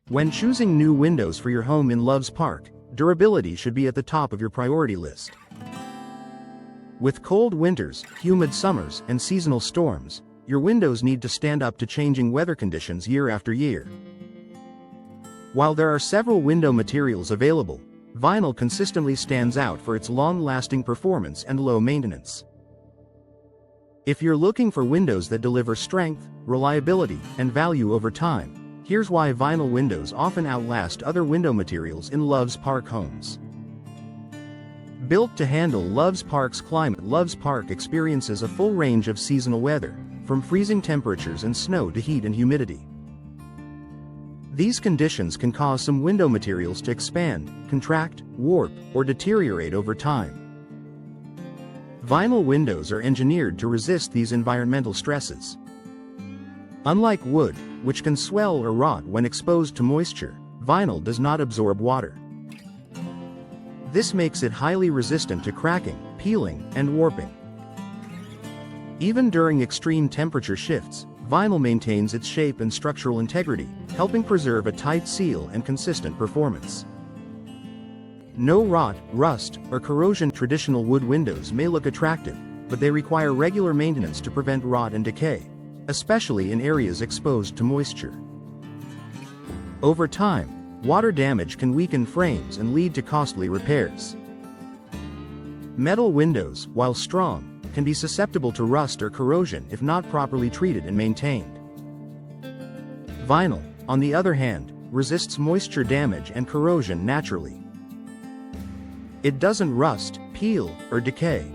When choosing new windows for your home in Loves Park, durability should be at the top of your priority list. With cold winters, humid summers, and seasonal storms, your windows need to stand up to changing weather conditions year after year. While there are several window materials available, vinyl consistently stands out for its long-lasting performance and low maintenance. If you're looking for windows that deliver strength, reliability, and value over time, here's why vinyl windows often outlast other window materials in Loves Park homes. Built to handle Loves Park's climate, Loves Park experiences a full range of seasonal weather, from freezing temperatures and snow to heat and humidity. These conditions can cause some window materials to expand, contract, warp, or deteriorate over time. Vinyl windows are engineered to resist these environmental stresses. Unlike wood, which can swell or rot when exposed to moisture, vinyl does not absorb water. This makes it highly resistant to cracking, peeling, and warping. Even during extreme temperature shifts, vinyl maintains its shape and structural integrity, helping preserve a tight seal and consistent performance. No rot, rust, or corrosion. Traditional wood windows may look attractive, but they require regular maintenance to prevent rot and decay, especially in areas exposed to moisture. Over time, water damage can weaken frames and lead to costly repairs. Metal windows, while strong, can be susceptible to rust or corrosion if not properly treated and maintained. Vinyl, on the other hand, resists moisture damage and corrosion naturally. It doesn't rust, peel, or decay.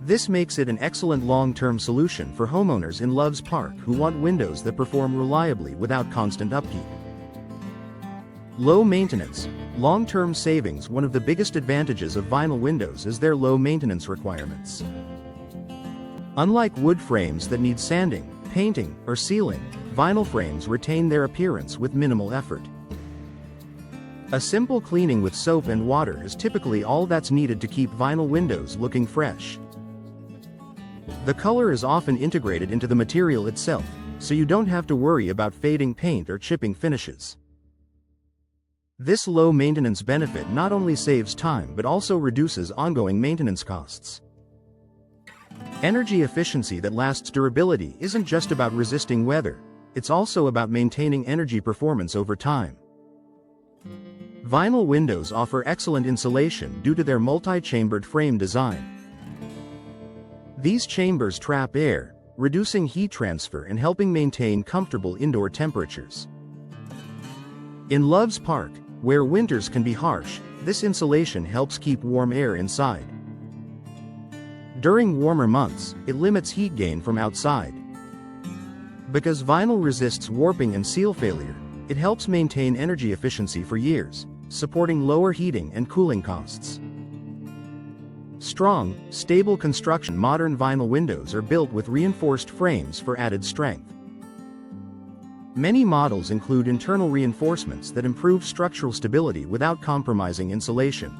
This makes it an excellent long-term solution for homeowners in Loves Park who want windows that perform reliably without constant upkeep. Low maintenance, long-term savings. One of the biggest advantages of vinyl windows is their low maintenance requirements. Unlike wood frames that need sanding, painting, or sealing, vinyl frames retain their appearance with minimal effort. A simple cleaning with soap and water is typically all that's needed to keep vinyl windows looking fresh. The color is often integrated into the material itself, so you don't have to worry about fading paint or chipping finishes. This low-maintenance benefit not only saves time but also reduces ongoing maintenance costs. Energy efficiency that lasts. Durability isn't just about resisting weather, it's also about maintaining energy performance over time. Vinyl windows offer excellent insulation due to their multi-chambered frame design. These chambers trap air, reducing heat transfer and helping maintain comfortable indoor temperatures. In Loves Park, where winters can be harsh, this insulation helps keep warm air inside. During warmer months, it limits heat gain from outside. Because vinyl resists warping and seal failure, it helps maintain energy efficiency for years, supporting lower heating and cooling costs. Strong, stable construction. Modern vinyl windows are built with reinforced frames for added strength. Many models include internal reinforcements that improve structural stability without compromising insulation.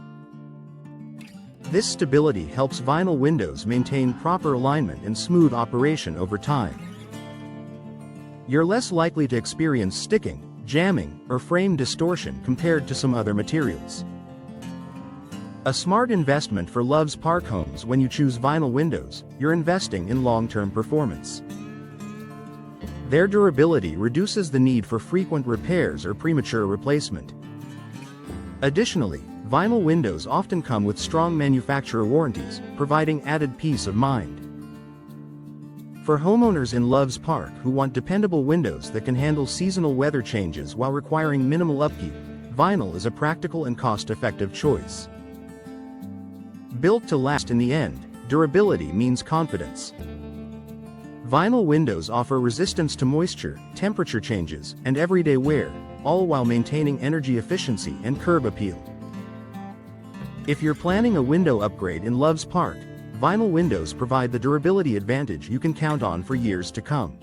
This stability helps vinyl windows maintain proper alignment and smooth operation over time. You're less likely to experience sticking, jamming, or frame distortion compared to some other materials. A smart investment for Loves Park homes. When you choose vinyl windows, you're investing in long-term performance. Their durability reduces the need for frequent repairs or premature replacement. Additionally, vinyl windows often come with strong manufacturer warranties, providing added peace of mind. For homeowners in Loves Park who want dependable windows that can handle seasonal weather changes while requiring minimal upkeep, vinyl is a practical and cost-effective choice. Built to last. In the end, durability means confidence. Vinyl windows offer resistance to moisture, temperature changes, and everyday wear, all while maintaining energy efficiency and curb appeal. If you're planning a window upgrade in Loves Park, vinyl windows provide the durability advantage you can count on for years to come.